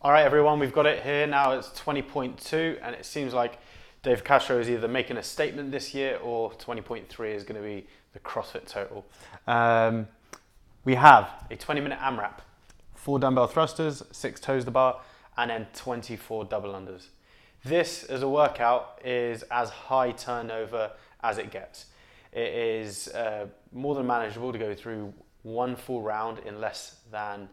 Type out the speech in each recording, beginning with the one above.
All right, everyone, we've got it here now. It's 20.2, and it seems like Dave Castro is either making a statement this year or 20.3 is going to be the CrossFit total. We have a 20-minute AMRAP, 4 dumbbell thrusters, 6 toes to bar, and then 24 double unders. This as a workout is as high turnover as it gets. It is more than manageable to go through one full round in less than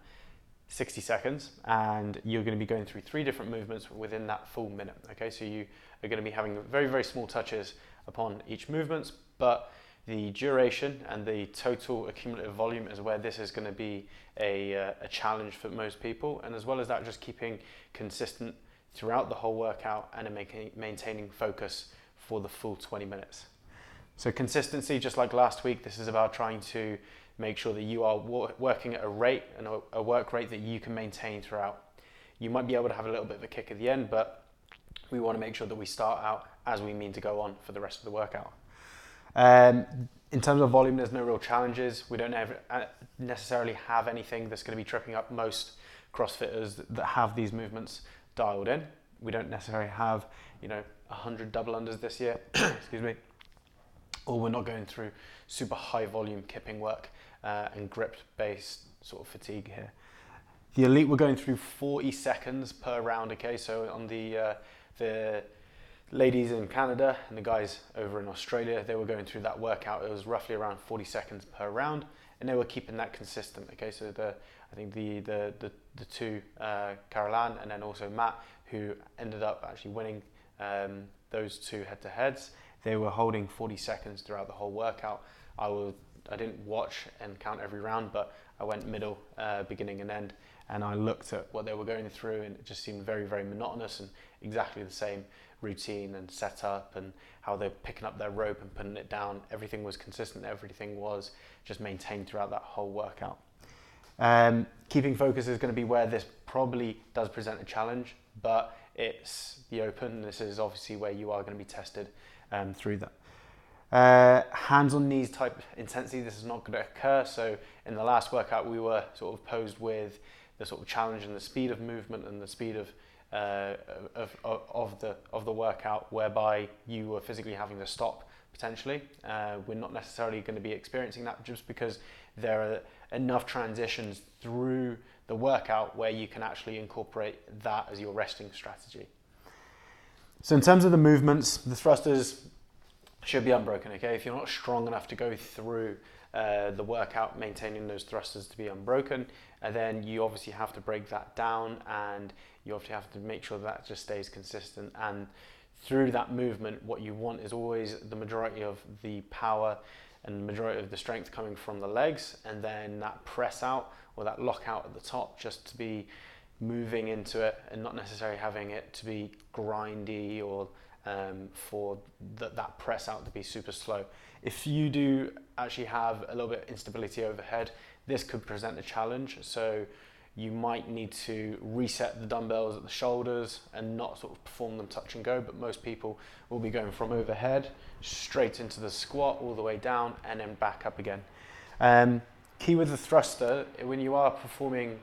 60 seconds, and you're going to be going through 3 different movements within that full minute. Okay, so you are going to be having very, very small touches upon each movement, but the duration and the total accumulative volume is where this is going to be a challenge for most people, and as well as that, just keeping consistent throughout the whole workout and maintaining focus for the full 20 minutes. So consistency, just like last week, this is about trying to make sure that you are working at a rate and a work rate that you can maintain throughout. You might be able to have a little bit of a kick at the end, but we want to make sure that we start out as we mean to go on for the rest of the workout. In terms of volume, there's no real challenges. We don't necessarily have anything that's going to be tripping up most CrossFitters that have these movements dialed in. We don't necessarily have, 100 double unders this year, excuse me, or we're not going through super high volume kipping work and grip based sort of fatigue here. The elite were going through 40 seconds per round. Okay, so on the ladies in Canada and the guys over in Australia, they were going through that workout. It was roughly around 40 seconds per round, and they were keeping that consistent. Okay, so I think the two, Caroline and then also Matt, who ended up actually winning those 2 head-to-heads, they were holding 40 seconds throughout the whole workout. I didn't watch and count every round, but I went middle, beginning and end, and I looked at what they were going through, and it just seemed very, very monotonous and exactly the same routine and setup and how they're picking up their rope and putting it down. Everything was consistent. Everything was just maintained throughout that whole workout. Keeping focus is going to be where this probably does present a challenge, but it's the open. This is obviously where you are going to be tested through that. Hands on knees type intensity, this is not going to occur. So in the last workout, we were sort of posed with the sort of challenge and the speed of movement and the speed of the workout, whereby you were physically having to stop potentially. We're not necessarily going to be experiencing that, just because there are enough transitions through the workout where you can actually incorporate that as your resting strategy. So in terms of the movements, the thrusters should be unbroken. Okay, if you're not strong enough to go through the workout maintaining those thrusters to be unbroken, then you obviously have to break that down, and you obviously have to make sure that just stays consistent. And through that movement, what you want is always the majority of the power and the majority of the strength coming from the legs, and then that press out or that lockout at the top, just to be moving into it and not necessarily having it to be grindy or for that press out to be super slow. If you do actually have a little bit of instability overhead, this could present a challenge. So you might need to reset the dumbbells at the shoulders and not sort of perform them touch and go, but most people will be going from overhead straight into the squat, all the way down, and then back up again. Key with the thruster, when you are performing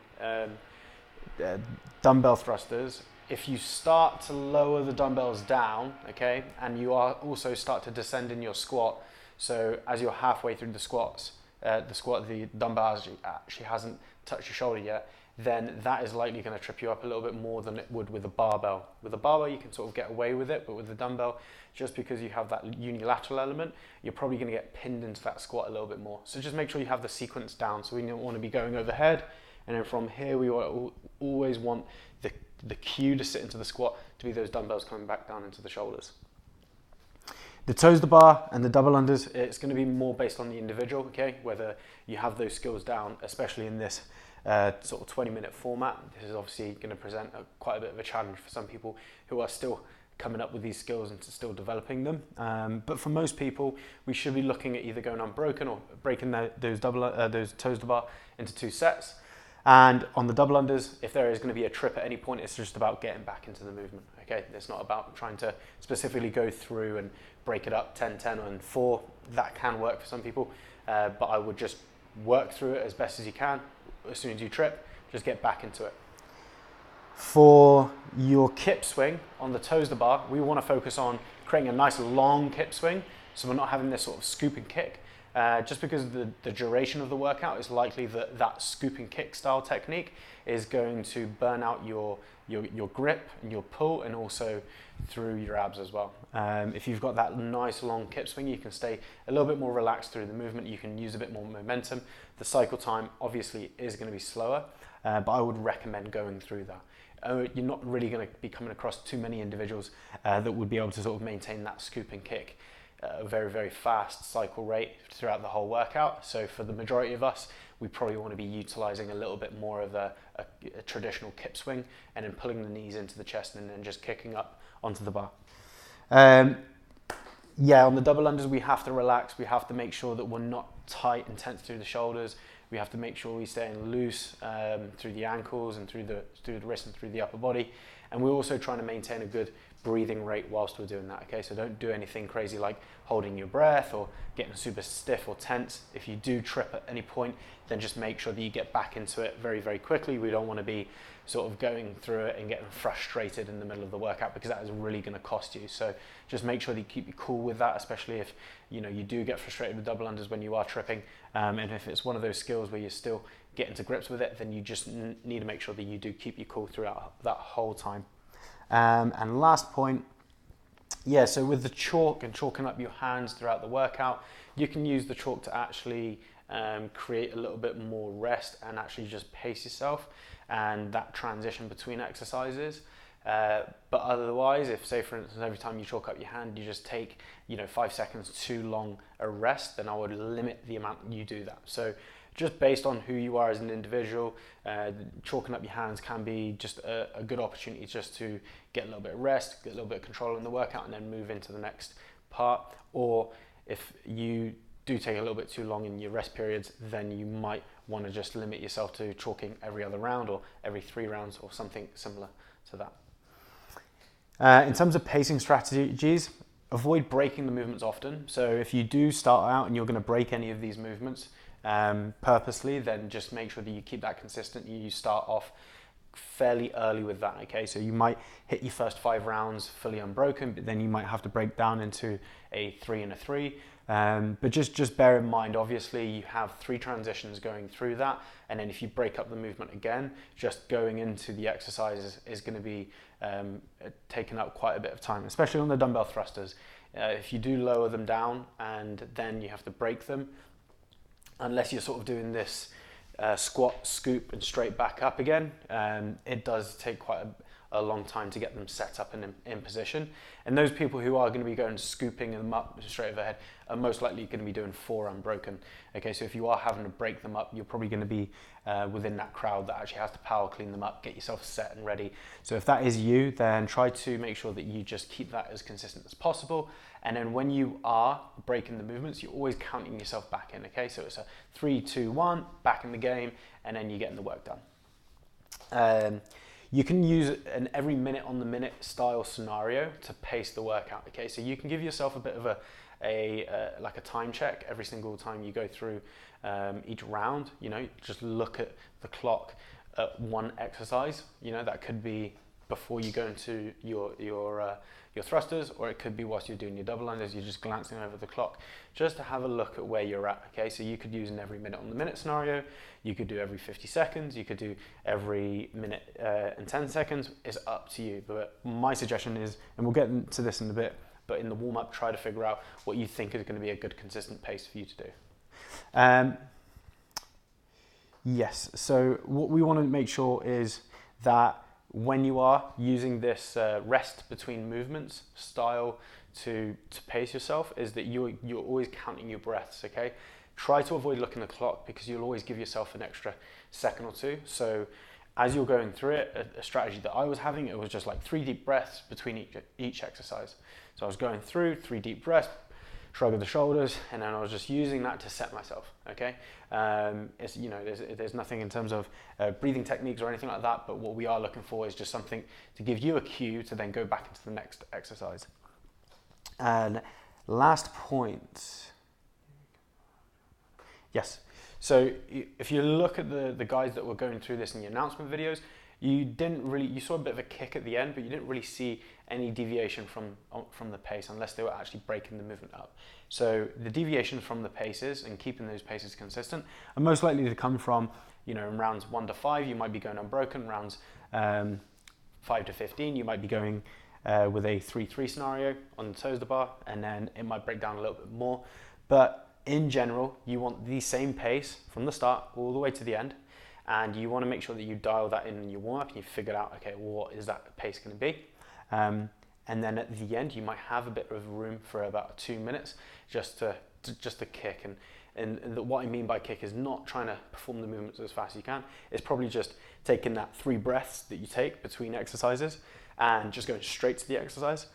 dumbbell thrusters, if you start to lower the dumbbells down, okay, and you are also start to descend in your squat, so as you're halfway through the dumbbell actually hasn't touched your shoulder yet, then that is likely going to trip you up a little bit more than it would with a barbell. With a barbell, you can sort of get away with it, but with the dumbbell, just because you have that unilateral element, you're probably going to get pinned into that squat a little bit more. So just make sure you have the sequence down. So we don't want to be going overhead, and then from here we always want the cue to sit into the squat to be those dumbbells coming back down into the shoulders. The toes to bar and the double unders, it's going to be more based on the individual, okay? Whether you have those skills down, especially in this sort of 20-minute format. This is obviously going to present quite a bit of a challenge for some people who are still coming up with these skills and still developing them. But for most people, we should be looking at either going unbroken or breaking those toes to bar into 2 sets. And on the double unders, if there is going to be a trip at any point, it's just about getting back into the movement. Okay, it's not about trying to specifically go through and break it up 10, 10, and 4. That can work for some people, but I would just work through it as best as you can. As soon as you trip, just get back into it. For your kip swing on the toes of the bar, we want to focus on creating a nice long kip swing, so we're not having this sort of scooping kick. Just because the duration of the workout is likely that scooping kick style technique is going to burn out your grip and your pull, and also through your abs as well. If you've got that nice long kip swing, you can stay a little bit more relaxed through the movement. You can use a bit more momentum. The cycle time obviously is going to be slower, but I would recommend going through that. You're not really going to be coming across too many individuals that would be able to sort of maintain that scooping kick a very, very fast cycle rate throughout the whole workout. So for the majority of us, we probably want to be utilizing a little bit more of a traditional kip swing, and then pulling the knees into the chest and then just kicking up onto the bar. Yeah, on the double unders, we have to relax. We have to make sure that we're not tight and tense through the shoulders. We have to make sure we stay loose through the ankles and through the wrist and through the upper body. And we're also trying to maintain a good breathing rate whilst we're doing that, okay? So don't do anything crazy like holding your breath or getting super stiff or tense. If you do trip at any point, then just make sure that you get back into it very, very quickly. We don't want to be sort of going through it and getting frustrated in the middle of the workout, because that is really going to cost you. So just make sure that you keep you cool with that, especially if you do get frustrated with double unders when you are tripping. And if it's one of those skills where you're still getting to grips with it, then you just need to make sure that you do keep you cool throughout that whole time. And last point, yeah, so with the chalk and chalking up your hands throughout the workout, you can use the chalk to actually create a little bit more rest and actually just pace yourself and that transition between exercises. But otherwise, if, say for instance, every time you chalk up your hand, you just take 5 seconds too long a rest, then I would limit the amount you do that. So just based on who you are as an individual, chalking up your hands can be just a good opportunity just to get a little bit of rest, get a little bit of control in the workout, and then move into the next part. Or if you do take a little bit too long in your rest periods, then you might want to just limit yourself to chalking every other round or every 3 rounds or something similar to that. In terms of pacing strategies, avoid breaking the movements often. So if you do start out and you're going to break any of these movements purposely, then just make sure that you keep that consistent. You start off fairly early with that, okay? So you might hit your first 5 rounds fully unbroken, but then you might have to break down into a 3 and a 3. But just bear in mind, obviously you have 3 transitions going through that, and then if you break up the movement again, just going into the exercise is going to be taking up quite a bit of time, especially on the dumbbell thrusters. If you do lower them down and then you have to break them, unless you're sort of doing this squat, scoop, and straight back up again, it does take quite a long time to get them set up and in position. And those people who are going to be going scooping them up straight overhead are most likely going to be doing 4 unbroken. Okay, so if you are having to break them up, you're probably going to be within that crowd that actually has to power clean them up, get yourself set and ready. So if that is you, then try to make sure that you just keep that as consistent as possible. And then when you are breaking the movements, you're always counting yourself back in, okay? So it's a 3, 2, 1, back in the game, and then you're getting the work done. You can use an every minute on the minute style scenario to pace the workout, okay? So you can give yourself a bit of like a time check every single time you go through each round. Just look at the clock at one exercise. That could be before you go into your thrusters, or it could be whilst you're doing your double unders. You're just glancing over the clock just to have a look at where you're at, okay? So you could use an every minute on the minute scenario. You could do every 50 seconds. You could do every minute and 10 seconds. It's up to you. But my suggestion is, and we'll get into this in a bit, but in the warm-up, try to figure out what you think is going to be a good consistent pace for you to do. Yes, so what we want to make sure is that when you are using this rest between movements style to pace yourself, is that you're always counting your breaths, okay? Try to avoid looking at the clock, because you'll always give yourself an extra second or 2. So as you're going through it, a strategy that I was having, it was just like 3 deep breaths between each exercise. So I was going through 3 deep breaths, shrug of the shoulders, and then I was just using that to set myself, okay? There's nothing in terms of breathing techniques or anything like that, but what we are looking for is just something to give you a cue to then go back into the next exercise. And last point, yes. So if you look at the guys that were going through this in the announcement videos, you saw a bit of a kick at the end, but you didn't really see any deviation from the pace unless they were actually breaking the movement up. So the deviation from the paces and keeping those paces consistent are most likely to come from, in rounds 1 to 5, you might be going unbroken. Rounds 5 to 15, you might be going with a 3-3 scenario on the toes to the bar, and then it might break down a little bit more. But in general, you want the same pace from the start all the way to the end, and you want to make sure that you dial that in your warm-up and you figure out, okay, well, what is that pace going to be? And then at the end, you might have a bit of room for about 2 minutes just to kick. And what I mean by kick is not trying to perform the movements as fast as you can. It's probably just taking that 3 breaths that you take between exercises and just going straight to the exercise.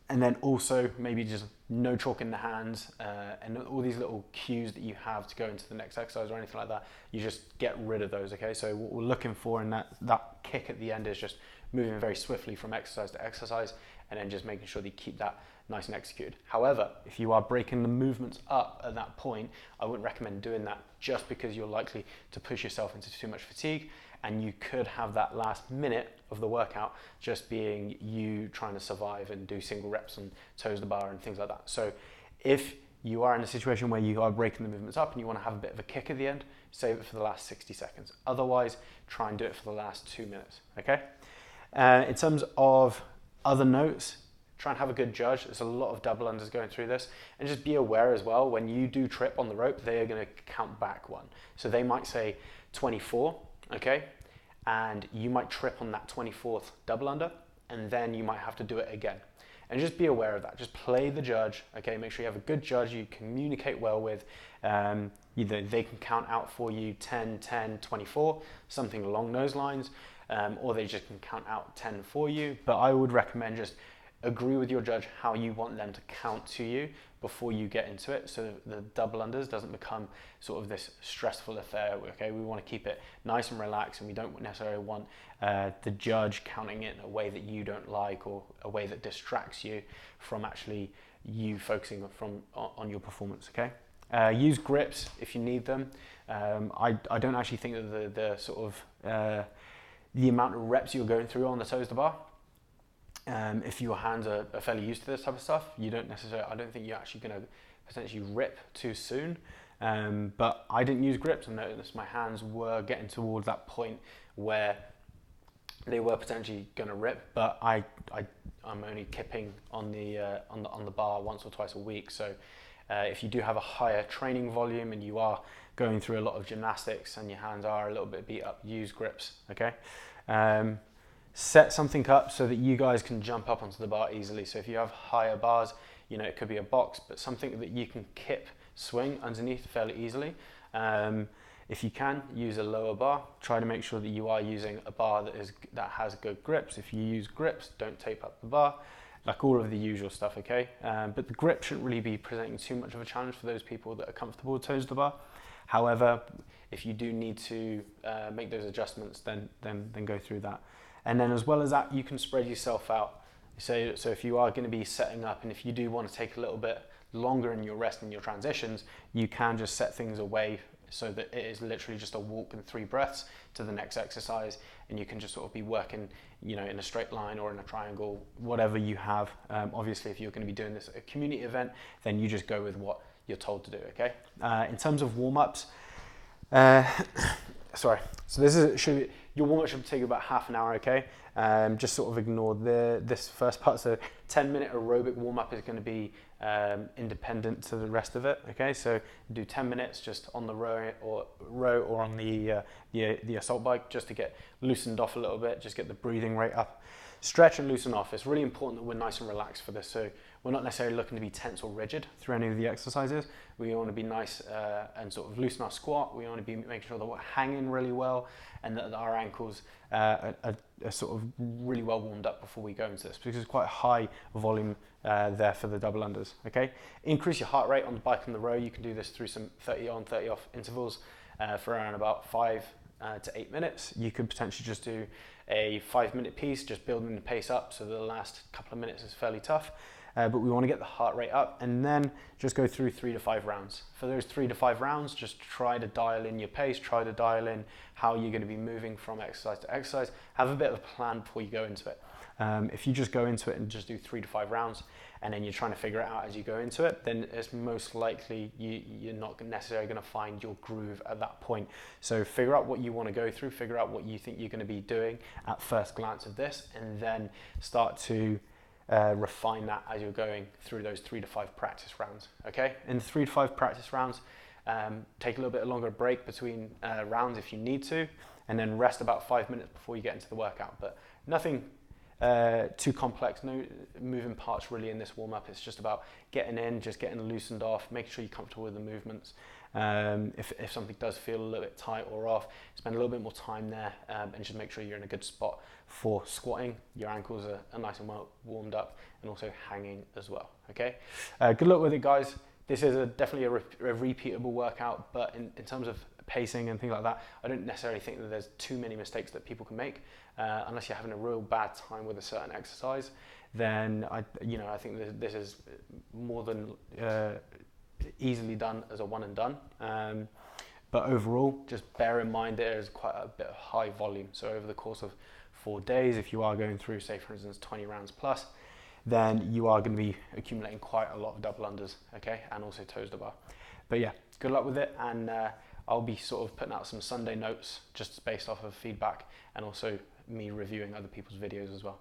And then also maybe just no chalk in the hands and all these little cues that you have to go into the next exercise or anything like that. You just get rid of those, okay? So what we're looking for in that kick at the end is just moving very swiftly from exercise to exercise, and then just making sure that you keep that nice and executed. However, if you are breaking the movements up at that point, I wouldn't recommend doing that just because you're likely to push yourself into too much fatigue, and you could have that last minute of the workout just being you trying to survive and do single reps and toes to the bar and things like that. So if you are in a situation where you are breaking the movements up and you want to have a bit of a kick at the end, save it for the last 60 seconds. Otherwise, try and do it for the last 2 minutes, okay? In terms of other notes, try and have a good judge. There's a lot of double unders going through this, and just be aware as well, when you do trip on the rope, they are going to count back 1. So they might say 24, okay? And you might trip on that 24th double under, and then you might have to do it again. And just be aware of that. Just play the judge, okay? Make sure you have a good judge you communicate well with. Either they can count out for you 10, 10, 24, something along those lines, or they just can count out 10 for you. But I would recommend just agree with your judge how you want them to count to you before you get into it, so the double unders doesn't become sort of this stressful affair. Okay, we want to keep it nice and relaxed, and we don't necessarily want the judge counting it in a way that you don't like, or a way that distracts you from actually you focusing on your performance. Okay, use grips if you need them. I don't actually think that the sort of the amount of reps you're going through on the toes to bar, if your hands are fairly used to this type of stuff, I don't think you're actually going to potentially rip too soon. But I didn't use grips, and noticed my hands were getting towards that point where they were potentially going to rip. But I'm only kipping on the bar once or twice a week. So if you do have a higher training volume and you are going through a lot of gymnastics and your hands are a little bit beat up, use grips. Okay. Set something up so that you guys can jump up onto the bar easily. So if you have higher bars, it could be a box, but something that you can swing underneath fairly easily. If you can, use a lower bar. Try to make sure that you are using a bar that has good grips. If you use grips, don't tape up the bar, like all of the usual stuff, okay? But the grip shouldn't really be presenting too much of a challenge for those people that are comfortable with toes to the bar. However, if you do need to make those adjustments, then go through that. And then as well as that, you can spread yourself out. So if you are going to be setting up, and if you do want to take a little bit longer in your rest and your transitions, you can just set things away so that it is literally just a walk and 3 breaths to the next exercise, and you can just sort of be working, in a straight line or in a triangle, whatever you have. Obviously, if you're going to be doing this at a community event, then you just go with what you're told to do, okay? In terms of warm-ups, sorry, so your warm-up should take about half an hour, okay? Just sort of ignore this first part. So 10-minute aerobic warm-up is going to be independent to the rest of it, okay? So do 10 minutes just on the row or on the assault bike, just to get loosened off a little bit, just get the breathing rate up. Stretch and loosen off. It's really important that we're nice and relaxed for this. So we're not necessarily looking to be tense or rigid through any of the exercises. We want to be nice and sort of loosen our squat. We want to be making sure that we're hanging really well, and that our ankles are sort of really well warmed up before we go into this, because it's quite a high volume there for the double unders, okay? Increase your heart rate on the bike and the row. You can do this through some 30 on, 30 off intervals for around about 5 to 8 minutes. You could potentially just do a 5-minute piece, just building the pace up so the last couple of minutes is fairly tough. but we want to get the heart rate up, and then just go through 3 to 5 rounds. For those 3 to 5 rounds, just try to dial in your pace, try to dial in how you're going to be moving from exercise to exercise. Have a bit of a plan before you go into it. If you just go into it and just do 3 to 5 rounds, and then you're trying to figure it out as you go into it, then it's most likely you're not necessarily going to find your groove at that point. So figure out what you want to go through, figure out what you think you're going to be doing at first glance of this, and then start to refine that as you're going through those 3 to 5 practice rounds. Okay, in 3 to 5 practice rounds, take a little bit longer break between rounds if you need to, and then rest about 5 minutes before you get into the workout. But nothing too complex, no moving parts really in this warm-up. It's just about getting in, just getting loosened off, making sure you're comfortable with the movements. If something does feel a little bit tight or off, spend a little bit more time there, and just make sure you're in a good spot for squatting. Your ankles are nice and well warmed up, and also hanging as well. Okay, good luck with it, guys. This is definitely a repeatable workout, but in terms of pacing and things like that, I don't necessarily think that there's too many mistakes that people can make, unless you're having a real bad time with a certain exercise. Then I think this is more than easily done as a one and done. But overall, just bear in mind there is quite a bit of high volume. So over the course of 4 days, if you are going through, say for instance, 20 rounds plus, then you are going to be accumulating quite a lot of double unders, okay, and also toes to bar. But yeah, good luck with it, and I'll be sort of putting out some Sunday notes just based off of feedback, and also me reviewing other people's videos as well.